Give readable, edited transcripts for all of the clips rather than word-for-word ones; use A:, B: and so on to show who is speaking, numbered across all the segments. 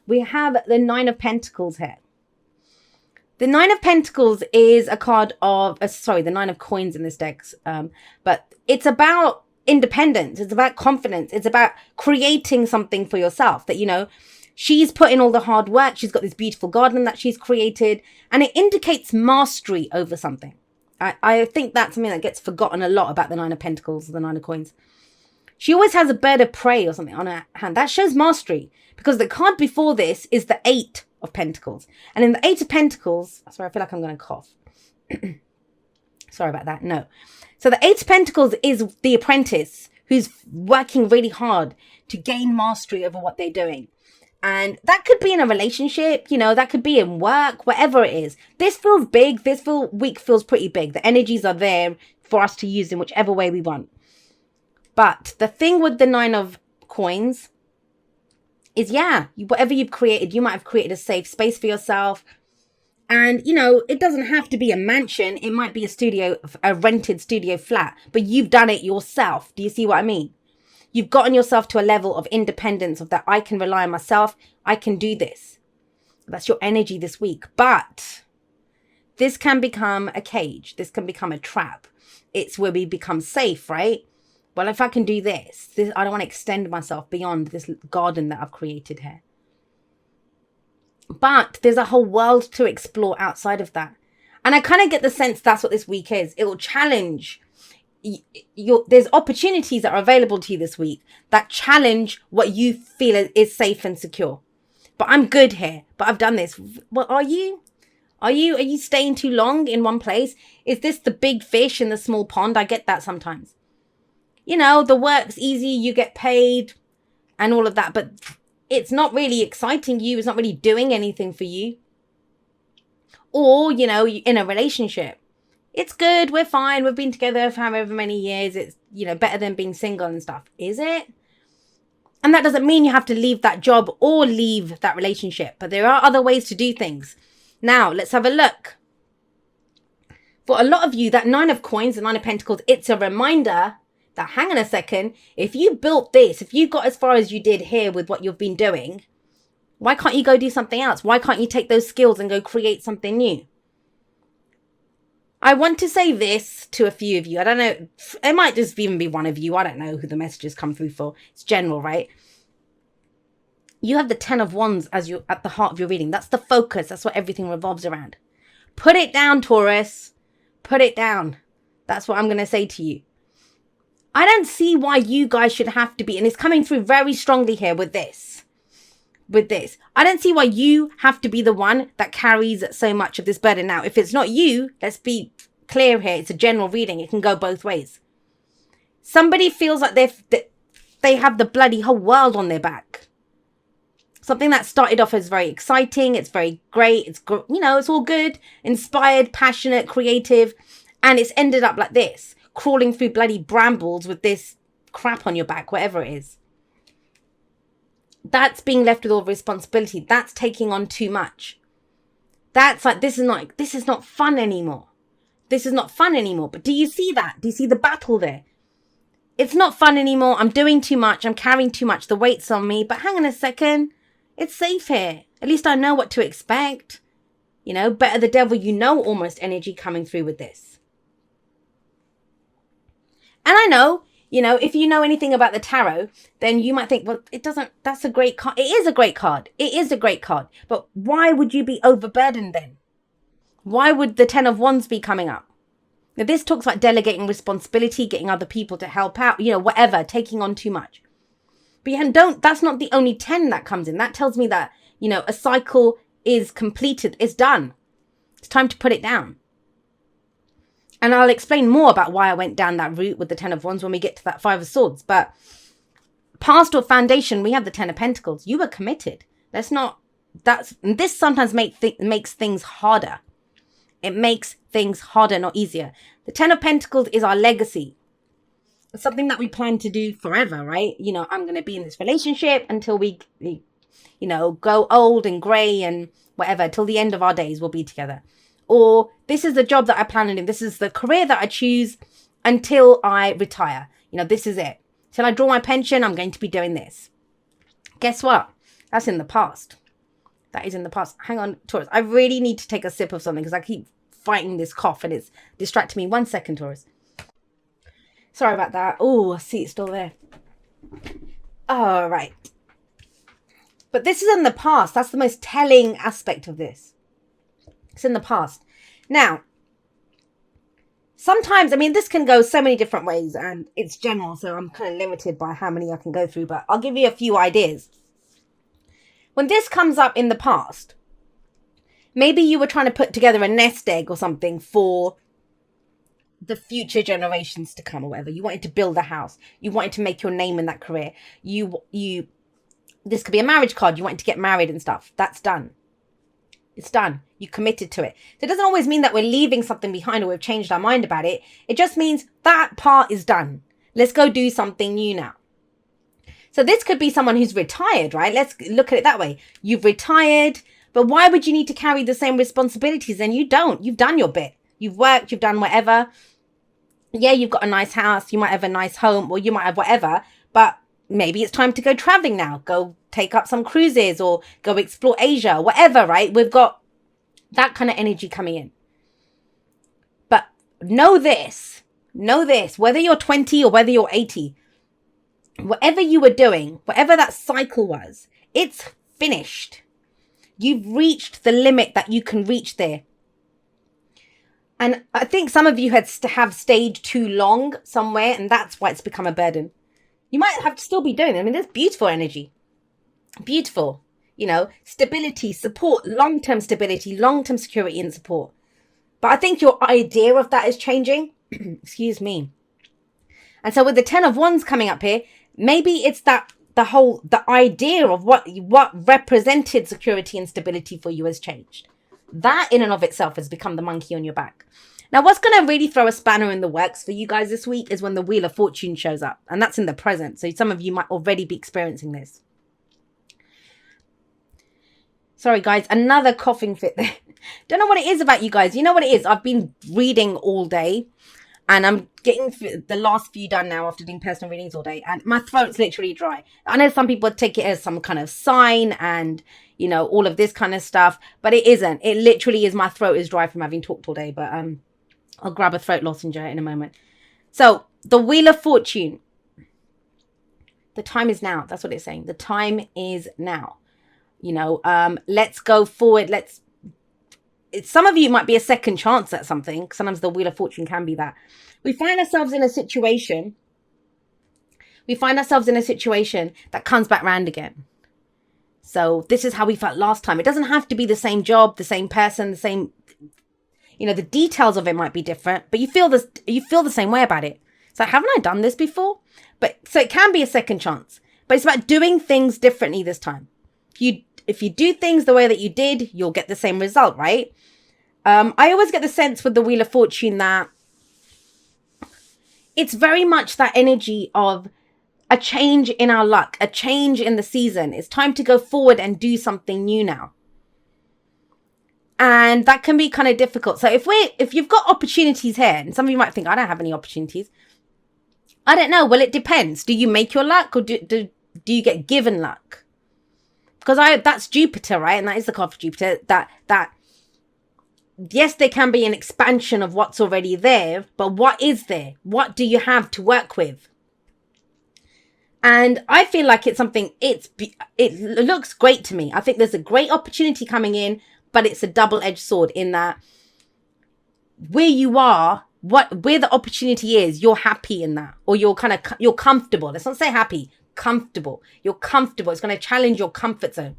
A: we have the Nine of Pentacles here. The Nine of Pentacles is a card of, the Nine of Coins in this deck. But it's about independence. It's about confidence. It's about creating something for yourself that, you know, she's put in all the hard work. She's got this beautiful garden that she's created, and it indicates mastery over something. I think that's something that gets forgotten a lot about the Nine of Pentacles, the Nine of Coins. She always has a bird of prey or something on her hand. That shows mastery, because the card before this is the Eight of Pentacles. And in the Eight of Pentacles, sorry, I feel like I'm going to cough. Sorry about that. No. So the Eight of Pentacles is the apprentice who's working really hard to gain mastery over what they're doing. And that could be in a relationship, you know, that could be in work, whatever it is. This feels big. This week feels pretty big. The energies are there for us to use in whichever way we want. But the thing with the Nine of Coins is, whatever you've created, you might have created a safe space for yourself. And, you know, it doesn't have to be a mansion. It might be a rented studio flat, but you've done it yourself. Do you see what I mean? You've gotten yourself to a level of independence, of that I can rely on myself. I can do this. That's your energy this week. But this can become a cage. This can become a trap. It's where we become safe, right? Well, if I can do this, I don't want to extend myself beyond this garden that I've created here. But there's a whole world to explore outside of that. And I kind of get the sense that's what this week is. It will challenge. There's opportunities that are available to you this week that challenge what you feel is safe and secure. But I'm good here. But I've done this. Well, are you? Are you staying too long in one place? Is this the big fish in the small pond? I get that sometimes. You know, the work's easy, you get paid and all of that, but it's not really exciting you. It's not really doing anything for you. Or, you know, in a relationship, it's good. We're fine. We've been together for however many years. It's, you know, better than being single and stuff. Is it? And that doesn't mean you have to leave that job or leave that relationship, but there are other ways to do things. Now, let's have a look. For a lot of you, that Nine of Coins, the Nine of Pentacles, it's a reminder that, hang on a second, if you built this, if you got as far as you did here with what you've been doing, why can't you go do something else? Why can't you take those skills and go create something new? I want to say this to a few of you. I don't know. It might just even be one of you. I don't know who the messages come through for. It's general, right? You have the Ten of Wands as you're at the heart of your reading. That's the focus. That's what everything revolves around. Put it down, Taurus. Put it down. That's what I'm going to say to you. I don't see why you guys should have to be, and it's coming through very strongly here with this. I don't see why you have to be the one that carries so much of this burden. Now, if it's not you, let's be clear here. It's a general reading. It can go both ways. Somebody feels like they have the bloody whole world on their back. Something that started off as very exciting. It's very great. It's, you know, it's all good, inspired, passionate, creative. And it's ended up like this. Crawling through bloody brambles with this crap on your back, whatever it is. That's being left with all responsibility. That's taking on too much. That's like, this is not fun anymore. This is not fun anymore. But do you see that? Do you see the battle there? It's not fun anymore. I'm doing too much. I'm carrying too much. The weight's on me. But hang on a second. It's safe here. At least I know what to expect. You know, better the devil you know almost energy coming through with this. And I know, you know, if you know anything about the tarot, then you might think, well, that's a great card. It is a great card. It is a great card. But why would you be overburdened then? Why would the Ten of Wands be coming up? Now, this talks about delegating responsibility, getting other people to help out, you know, whatever, taking on too much. But yeah, that's not the only 10 that comes in. That tells me that, you know, a cycle is completed. It's done. It's time to put it down. And I'll explain more about why I went down that route with the Ten of Wands when we get to that Five of Swords. But past or foundation, we have the Ten of Pentacles. You were committed. This sometimes makes things harder. It makes things harder, not easier. The Ten of Pentacles is our legacy. It's something that we plan to do forever, right? You know, I'm going to be in this relationship until we, you know, go old and grey and whatever. Till the end of our days, we'll be together. Or this is the job that I plan on doing. This is the career that I choose until I retire. You know, this is it. Till I draw my pension, I'm going to be doing this. Guess what? That's in the past. that is in the past. Hang on, Taurus. I really need to take a sip of something because I keep fighting this cough and it's distracting me. 1 second, Taurus. Sorry about that. Oh, I see it's still there. All right. But this is in the past. That's the most telling aspect of this. It's in the past. Now, sometimes, I mean, this can go so many different ways and it's general, so I'm kind of limited by how many I can go through, but I'll give you a few ideas. When this comes up in the past, maybe you were trying to put together a nest egg or something for the future generations to come or whatever. You wanted to build a house. You wanted to make your name in that career. This could be a marriage card. You wanted to get married and stuff. That's done. It's done. You committed to it. So it doesn't always mean that we're leaving something behind or we've changed our mind about it. It just means that part is done. Let's go do something new now. So this could be someone who's retired, right? Let's look at it that way. You've retired, but why would you need to carry the same responsibilities? And you don't. You've done your bit. You've worked, you've done whatever. Yeah, you've got a nice house. You might have a nice home or you might have whatever, but maybe it's time to go traveling now. Go take up some cruises or go explore Asia, whatever, right? We've got that kind of energy coming in. But know this, whether you're 20 or whether you're 80, whatever you were doing, whatever that cycle was, it's finished. You've reached the limit that you can reach there. And I think some of you have stayed too long somewhere, and that's why it's become a burden. You might have to still be doing it. I mean, there's beautiful energy. Beautiful. You know, stability, support, long-term stability, long-term security and support. But I think your idea of that is changing. Excuse me. And so with the 10 of Wands coming up here, maybe it's that the idea of what represented security and stability for you has changed. That in and of itself has become the monkey on your back. Now, what's going to really throw a spanner in the works for you guys this week is when the Wheel of Fortune shows up. And that's in the present. So some of you might already be experiencing this. Sorry, guys. Another coughing fit there. Don't know what it is about you guys. You know what it is? I've been reading all day. And I'm getting the last few done now after doing personal readings all day. And my throat's literally dry. I know some people take it as some kind of sign and, you know, all of this kind of stuff. But it isn't. It literally is my throat is dry from having talked all day. But I'll grab a throat lozenge in a moment. So, the Wheel of Fortune. The time is now. That's what it's saying. The time is now. You know, let's go forward. Some of you might be a second chance at something. Sometimes the Wheel of Fortune can be that. We find ourselves in a situation that comes back round again. So this is how we felt last time. It doesn't have to be the same job, the same person, the same, you know, the details of it might be different, but you feel the same way about it. So haven't I done this before? But so it can be a second chance, but it's about doing things differently this time. If you do things the way that you did, you'll get the same result, right? I always get the sense with the Wheel of Fortune that it's very much that energy of a change in our luck, a change in the season. It's time to go forward and do something new now. And that can be kind of difficult. So if you've got opportunities here, and some of you might think, I don't have any opportunities. I don't know. Well, it depends. Do you make your luck or do you get given luck? Because that's Jupiter, right? And that is the card for Jupiter. That yes, there can be an expansion of what's already there, but what is there? What do you have to work with? And I feel like it's something, it looks great to me. I think there's a great opportunity coming in, but it's a double-edged sword in that where you are, where the opportunity is, you're happy in that, or you're comfortable. Let's not say happy, comfortable. You're comfortable. It's going to challenge your comfort zone.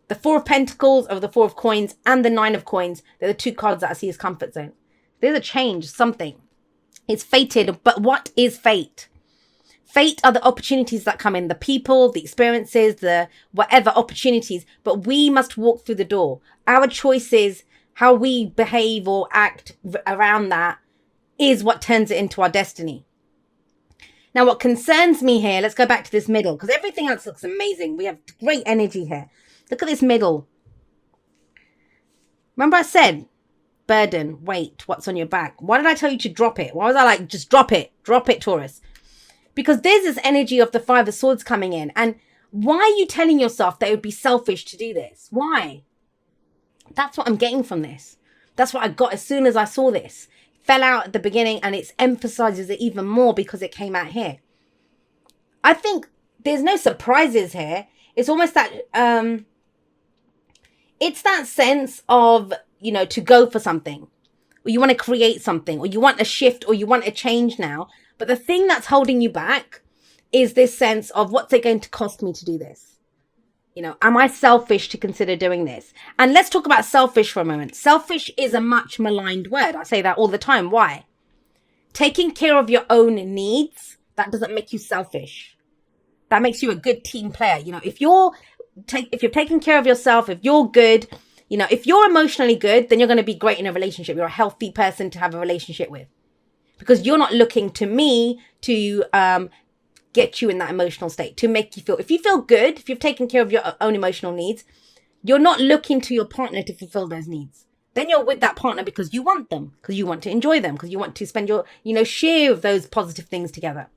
A: The Four of Pentacles over the Four of Coins and the Nine of Coins, they're the two cards that I see as comfort zone. There's a change, something. It's fated, but what is fate? Fate are the opportunities that come in, the people, the experiences, the whatever opportunities, but we must walk through the door. Our choices, how we behave or act around that is what turns it into our destiny. Now, what concerns me here, let's go back to this middle, because everything else looks amazing. We have great energy here. Look at this middle. Remember I said, burden, weight, what's on your back? Why did I tell you to drop it? Why was I like, just drop it, Taurus? Because there's this energy of the Five of Swords coming in. And why are you telling yourself that it would be selfish to do this? Why? That's what I'm getting from this. That's what I got as soon as I saw this. Fell out at the beginning, and it emphasizes it even more because it came out here. I think there's no surprises here. It's almost that it's that sense of, to go for something, or you want to create something, or you want a shift, or you want a change now. But the thing that's holding you back is this sense of, what's it going to cost me to do this? Am I selfish to consider doing this? And let's talk about selfish for a moment. Selfish is a much maligned word. I say that all the time. Why? Taking care of your own needs, that doesn't make you selfish. That makes you a good team player. If you're taking care of yourself, if you're good, if you're emotionally good, then you're going to be great in a relationship. You're a healthy person to have a relationship with, because you're not looking to me to get you in that emotional state, to make you feel, if you feel good, if you've taken care of your own emotional needs, you're not looking to your partner to fulfill those needs. Then you're with that partner because you want them, because you want to enjoy them, because you want to spend your, share of those positive things together.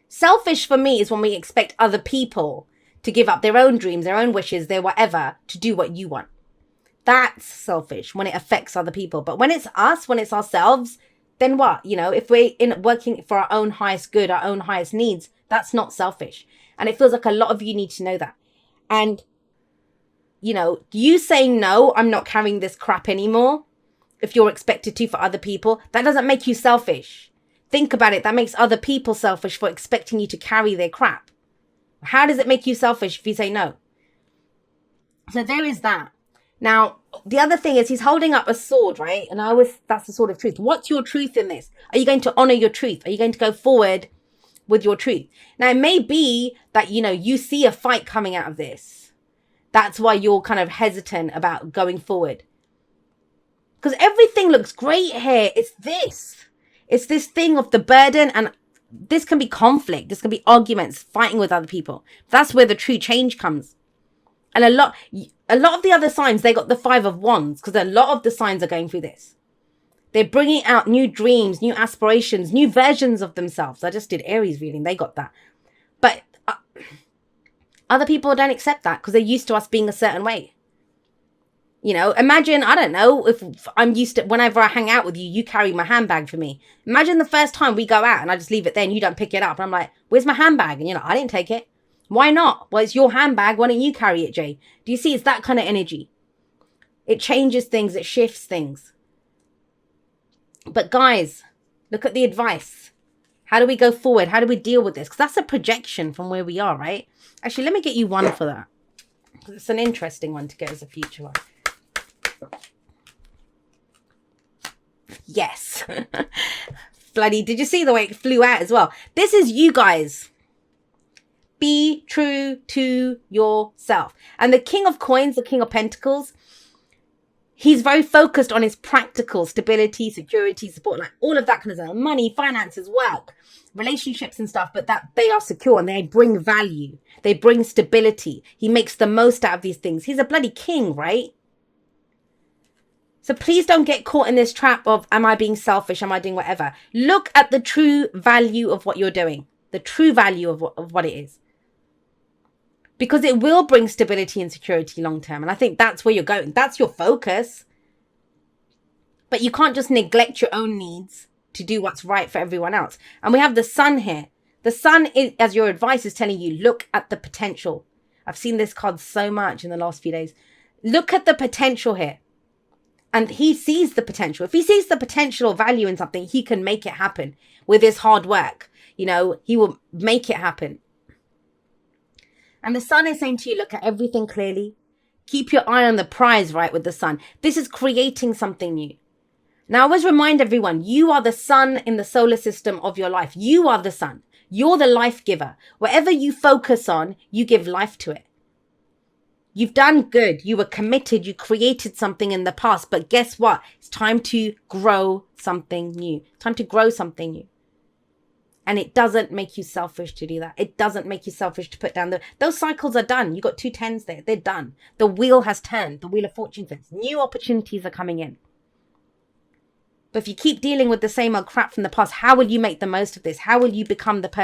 A: Selfish for me is when we expect other people to give up their own dreams, their own wishes, their whatever, to do what you want. That's selfish when it affects other people. But when it's us, when it's ourselves, then what? If we're working for our own highest good, our own highest needs, that's not selfish. And it feels like a lot of you need to know that. And, you saying, no, I'm not carrying this crap anymore, if you're expected to for other people, that doesn't make you selfish. Think about it. That makes other people selfish for expecting you to carry their crap. How does it make you selfish if you say no? So there is that. Now, the other thing is, he's holding up a sword, right? And that's the sword of truth. What's your truth in this? Are you going to honor your truth? Are you going to go forward with your truth? Now, it may be that, you see a fight coming out of this. That's why you're kind of hesitant about going forward. Because everything looks great here. It's this thing of the burden, and this can be conflict. This can be arguments, fighting with other people. That's where the true change comes. And a lot of the other signs, they got the 5 of Wands, because a lot of the signs are going through this. They're bringing out new dreams, new aspirations, new versions of themselves. I just did Aries reading. They got that. But other people don't accept that because they're used to us being a certain way. Imagine, I don't know, if I'm used to, whenever I hang out with you, you carry my handbag for me. Imagine the first time we go out and I just leave it there and you don't pick it up. And I'm like, where's my handbag? And I didn't take it. Why not? Well, it's your handbag. Why don't you carry it, Jay? Do you see? It's that kind of energy. It changes things. It shifts things. But guys, look at the advice. How do we go forward? How do we deal with this? Because that's a projection from where we are, right? Actually, let me get you one for that. It's an interesting one to get as a future one. Yes. Bloody, did you see the way it flew out as well? This is you guys. Be true to yourself. And the King of Coins, the King of Pentacles, he's very focused on his practical stability, security, support, like all of that kind of stuff. Money, finances, work, relationships and stuff, but that they are secure and they bring value. They bring stability. He makes the most out of these things. He's a bloody king, right? So please don't get caught in this trap of, am I being selfish? Am I doing whatever? Look at the true value of what you're doing. The true value of what it is. Because it will bring stability and security long term. And I think that's where you're going. That's your focus. But you can't just neglect your own needs to do what's right for everyone else. And we have the sun here. The sun, as your advice, is telling you, look at the potential. I've seen this card so much in the last few days. Look at the potential here. And he sees the potential. If he sees the potential or value in something, he can make it happen with his hard work. He will make it happen. And the sun is saying to you, look at everything clearly. Keep your eye on the prize, right, with the sun. This is creating something new. Now, I always remind everyone, you are the sun in the solar system of your life. You are the sun. You're the life giver. Whatever you focus on, you give life to it. You've done good. You were committed. You created something in the past. But guess what? It's time to grow something new. It's time to grow something new. And it doesn't make you selfish to do that. It doesn't make you selfish to put down those cycles are done. You got 2 10s there. They're done. The wheel has turned. The wheel of fortune says new opportunities are coming in. But if you keep dealing with the same old crap from the past, how will you make the most of this? How will you become the person